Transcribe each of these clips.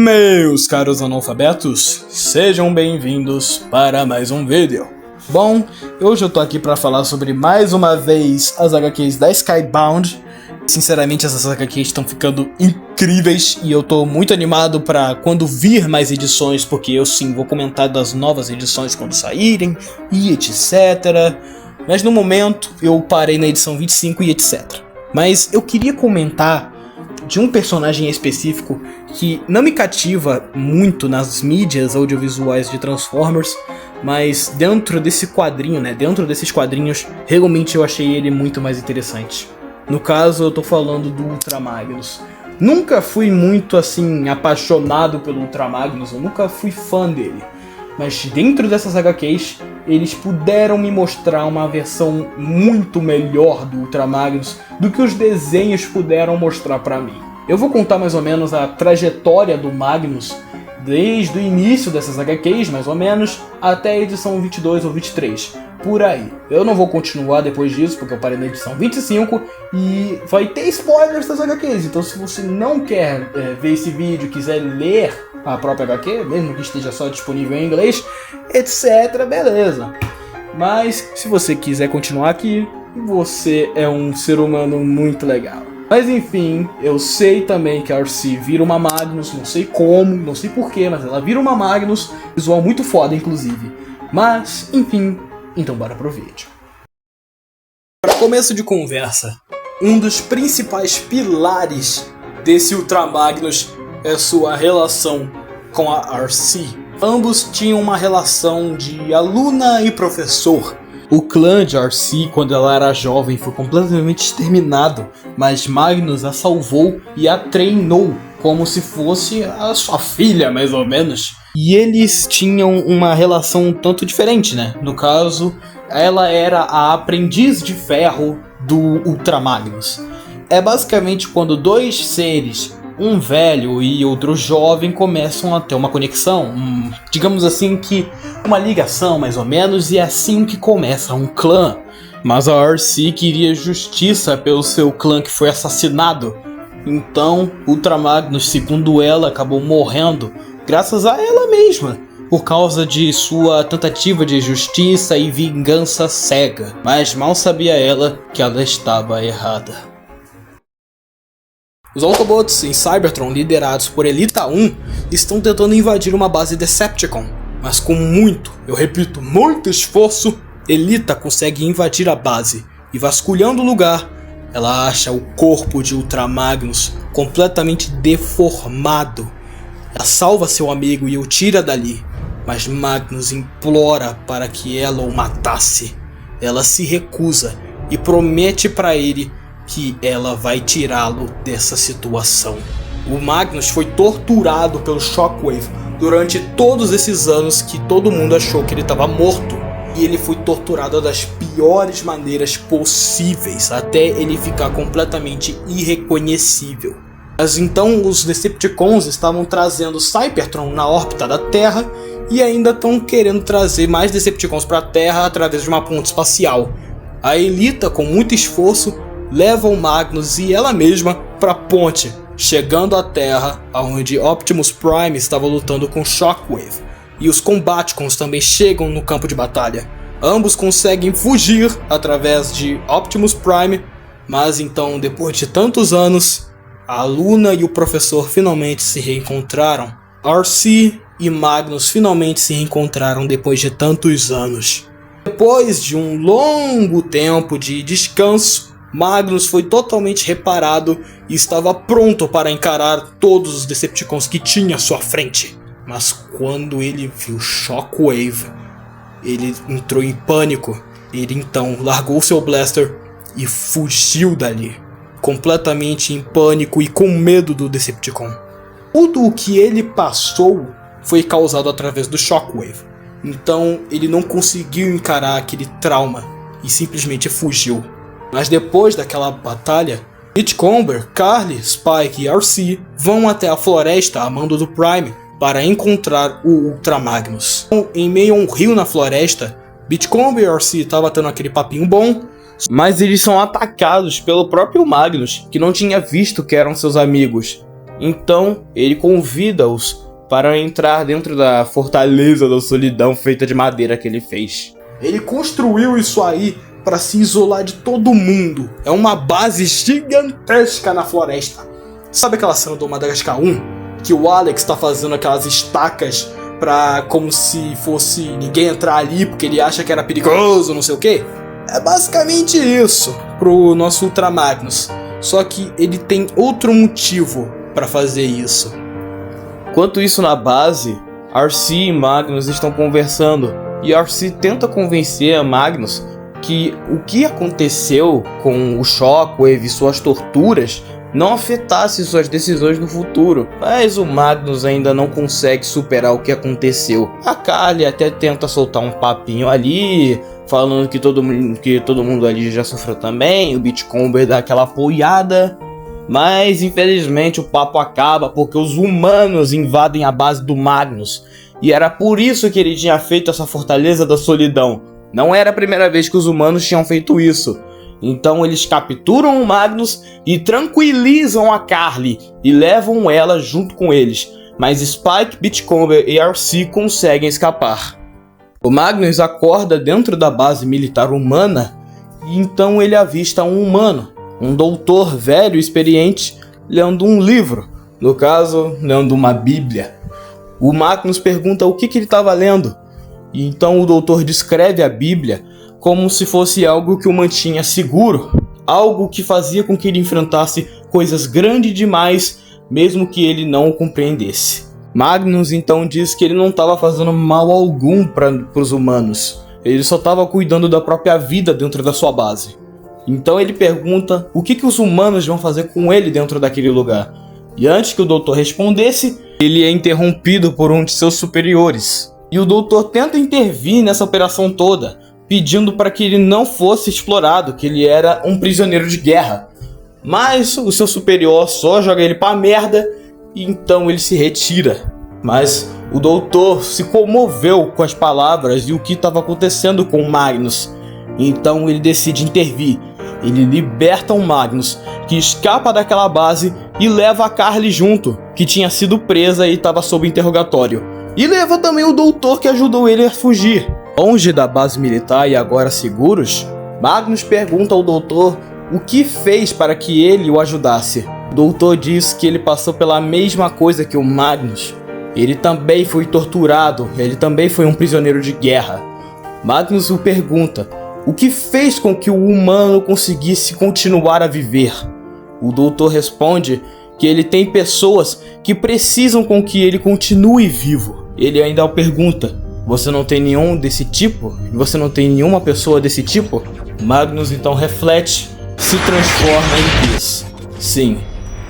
Meus caros analfabetos, sejam bem-vindos para mais um vídeo. Bom, hoje eu tô aqui para falar sobre mais uma vez as HQs da Skybound. Sinceramente, essas HQs estão ficando incríveis e eu tô muito animado para quando vir mais edições, porque eu sim vou comentar das novas edições quando saírem e etc. Mas no momento eu parei na edição 25 e etc. Mas eu queria comentar de um personagem específico que não me cativa muito nas mídias audiovisuais de Transformers, mas dentro desse quadrinho, dentro desses quadrinhos, realmente eu achei ele muito mais interessante. No caso, eu tô falando do Ultra Magnus. Nunca fui muito assim apaixonado pelo Ultra Magnus, eu nunca fui fã dele. Mas dentro dessas HQs, eles puderam me mostrar uma versão muito melhor do Ultra Magnus do que os desenhos puderam mostrar pra mim. Eu vou contar mais ou menos a trajetória do Magnus desde o início dessas HQs, mais ou menos, até a edição 22 ou 23, por aí. Eu não vou continuar depois disso, porque eu parei na edição 25 e vai ter spoilers das HQs, então se você não quer ver esse vídeo e quiser ler a própria HQ, mesmo que esteja só disponível em inglês, etc, beleza. Mas se você quiser continuar aqui, você é um ser humano muito legal. Mas enfim, eu sei também que a Arcee vira uma Magnus, não sei como, não sei porquê, mas ela vira uma Magnus, visual muito foda inclusive. Mas, enfim, então bora pro vídeo. Para começo de conversa, um dos principais pilares desse Ultra Magnus é sua relação com a Arcee. Ambos tinham uma relação de aluna e professor. O clã de Arcee, quando ela era jovem, foi completamente exterminado, mas Magnus a salvou e a treinou como se fosse a sua filha, mais ou menos. E eles tinham uma relação um tanto diferente, No caso, ela era a aprendiz de ferro do Ultra Magnus. É basicamente quando dois seres, um velho e outro jovem, começam a ter uma conexão, digamos assim que uma ligação mais ou menos, e é assim que começa um clã. Mas a Arcee queria justiça pelo seu clã que foi assassinado, então Ultra Magnus, segundo ela, acabou morrendo graças a ela mesma, por causa de sua tentativa de justiça e vingança cega, mas mal sabia ela que ela estava errada. Os Autobots em Cybertron, liderados por Elita 1, estão tentando invadir uma base Decepticon, mas com muito, eu repito, muito esforço, Elita consegue invadir a base e, vasculhando o lugar, ela acha o corpo de Ultra Magnus completamente deformado. Ela salva seu amigo e o tira dali, mas Magnus implora para que ela o matasse. Ela se recusa e promete para ele que ela vai tirá-lo dessa situação. O Magnus foi torturado pelo Shockwave durante todos esses anos que todo mundo achou que ele estava morto. E ele foi torturado das piores maneiras possíveis, até ele ficar completamente irreconhecível. Mas então os Decepticons estavam trazendo Cybertron na órbita da Terra e ainda estão querendo trazer mais Decepticons para a Terra através de uma ponte espacial. A Elita, com muito esforço, leva o Magnus e ela mesma para a ponte, chegando à Terra, onde Optimus Prime estava lutando com Shockwave. E os Combaticons também chegam no campo de batalha. Ambos conseguem fugir através de Optimus Prime, mas então, depois de tantos anos, a aluna e o professor finalmente se reencontraram. Arcee e Magnus finalmente se reencontraram depois de tantos anos. Depois de um longo tempo de descanso, Magnus foi totalmente reparado e estava pronto para encarar todos os Decepticons que tinha à sua frente. Mas quando ele viu Shockwave, ele entrou em pânico. Ele então largou seu blaster e fugiu dali, completamente em pânico e com medo do Decepticon. Tudo o que ele passou foi causado através do Shockwave. Então ele não conseguiu encarar aquele trauma e simplesmente fugiu. Mas depois daquela batalha, Beachcomber, Carly, Spike e Arcee vão até a floresta a mando do Prime para encontrar o Ultra Magnus. Em meio a um rio na floresta, Beachcomber e Arcee estavam tendo aquele papinho bom, mas eles são atacados pelo próprio Magnus, que não tinha visto que eram seus amigos. Então ele convida-os para entrar dentro da fortaleza da solidão feita de madeira que ele fez. Ele construiu isso aí para se isolar de todo mundo. É uma base gigantesca na floresta. Sabe aquela cena do Madagascar 1? Que o Alex tá fazendo aquelas estacas pra como se fosse ninguém entrar ali porque ele acha que era perigoso, não sei o que? É basicamente isso pro nosso Ultra Magnus. Só que ele tem outro motivo para fazer isso. Enquanto isso, na base, Arcee e Magnus estão conversando. E Arcee tenta convencer a Magnus que o que aconteceu com o Shockwave e suas torturas não afetasse suas decisões no futuro. Mas o Magnus ainda não consegue superar o que aconteceu. A Carly até tenta soltar um papinho ali, falando que todo mundo ali já sofreu também. O Beachcomber dá aquela apoiada. Mas infelizmente o papo acaba porque os humanos invadem a base do Magnus. E era por isso que ele tinha feito essa fortaleza da solidão. Não era a primeira vez que os humanos tinham feito isso. Então eles capturam o Magnus e tranquilizam a Carly e levam ela junto com eles. Mas Spike, Beachcomber e Arcee conseguem escapar. O Magnus acorda dentro da base militar humana e então ele avista um humano, um doutor velho e experiente, lendo um livro. No caso, lendo uma bíblia. O Magnus pergunta o que ele estava lendo. E então o doutor descreve a bíblia como se fosse algo que o mantinha seguro. Algo que fazia com que ele enfrentasse coisas grandes demais, mesmo que ele não o compreendesse. Magnus então diz que ele não estava fazendo mal algum para os humanos. Ele só estava cuidando da própria vida dentro da sua base. Então ele pergunta o que os humanos vão fazer com ele dentro daquele lugar. E antes que o doutor respondesse, ele é interrompido por um de seus superiores. E o doutor tenta intervir nessa operação toda, pedindo para que ele não fosse explorado, que ele era um prisioneiro de guerra. Mas o seu superior só joga ele pra merda e então ele se retira. Mas o doutor se comoveu com as palavras e o que estava acontecendo com o Magnus. Então ele decide intervir. Ele liberta o Magnus, que escapa daquela base e leva a Carly junto, que tinha sido presa e estava sob interrogatório. E leva também o doutor que ajudou ele a fugir. Longe da base militar e agora seguros, Magnus pergunta ao doutor o que fez para que ele o ajudasse. O doutor diz que ele passou pela mesma coisa que o Magnus. Ele também foi torturado, ele também foi um prisioneiro de guerra. Magnus o pergunta o que fez com que o humano conseguisse continuar a viver. O doutor responde que ele tem pessoas que precisam com que ele continue vivo. Ele ainda o pergunta: você não tem nenhum desse tipo? Você não tem nenhuma pessoa desse tipo? Magnus então reflete, se transforma e diz: sim,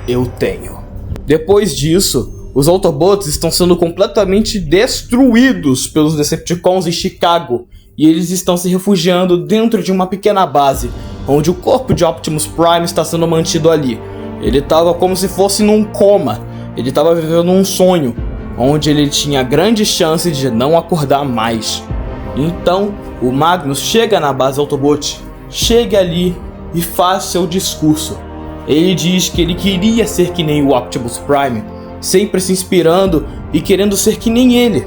eu tenho. Depois disso, os Autobots estão sendo completamente destruídos pelos Decepticons em Chicago. E eles estão se refugiando dentro de uma pequena base, onde o corpo de Optimus Prime está sendo mantido ali. Ele estava como se fosse num coma. Ele estava vivendo um sonho, onde ele tinha grande chance de não acordar mais. Então, o Magnus chega na base Autobot, chega ali e faz seu discurso. Ele diz que ele queria ser que nem o Optimus Prime, sempre se inspirando e querendo ser que nem ele.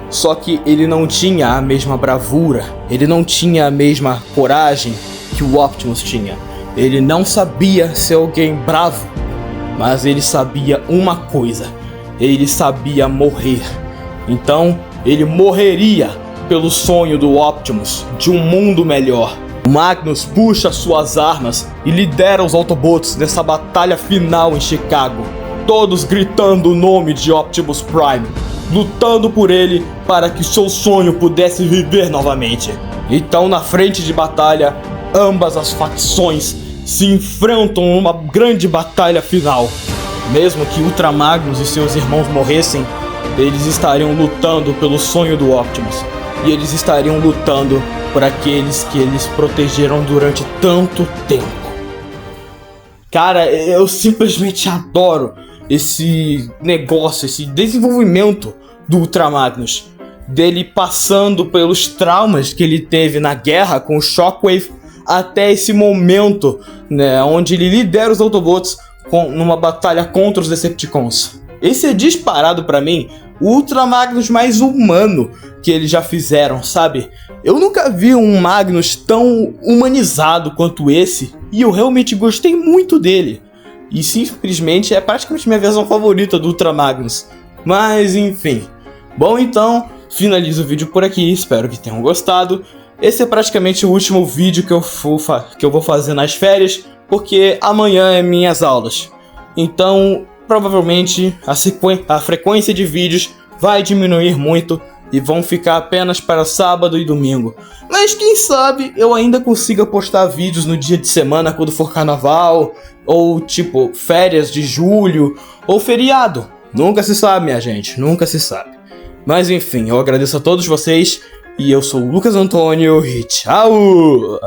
Só que ele não tinha a mesma bravura, ele não tinha a mesma coragem que o Optimus tinha. Ele não sabia ser alguém bravo, mas ele sabia uma coisa: ele sabia morrer. Então ele morreria pelo sonho do Optimus de um mundo melhor. Magnus puxa suas armas e lidera os Autobots nessa batalha final em Chicago, todos gritando o nome de Optimus Prime, lutando por ele para que seu sonho pudesse viver novamente. Então, na frente de batalha, ambas as facções se enfrentam numa grande batalha final. Mesmo que Ultra Magnus e seus irmãos morressem, eles estariam lutando pelo sonho do Optimus. E eles estariam lutando por aqueles que eles protegeram durante tanto tempo. Cara, eu simplesmente adoro esse negócio, esse desenvolvimento do Ultra Magnus, dele passando pelos traumas que ele teve na guerra com o Shockwave até esse momento, né, onde ele lidera os Autobots numa batalha contra os Decepticons. Esse é disparado pra mim o Ultra Magnus mais humano que eles já fizeram, sabe? Eu nunca vi um Magnus tão humanizado quanto esse, e eu realmente gostei muito dele. E simplesmente é praticamente minha versão favorita do Ultra Magnus. Mas enfim. Bom, então, finalizo o vídeo por aqui, espero que tenham gostado. Esse é praticamente o último vídeo que eu vou fazer nas férias, porque amanhã é minhas aulas. Então, provavelmente, a frequência de vídeos vai diminuir muito e vão ficar apenas para sábado e domingo. Mas quem sabe eu ainda consiga postar vídeos no dia de semana quando for carnaval, ou tipo, férias de julho, ou feriado. Nunca se sabe, minha gente, nunca se sabe. Mas enfim, eu agradeço a todos vocês, e eu sou o Lucas Antônio, e tchau!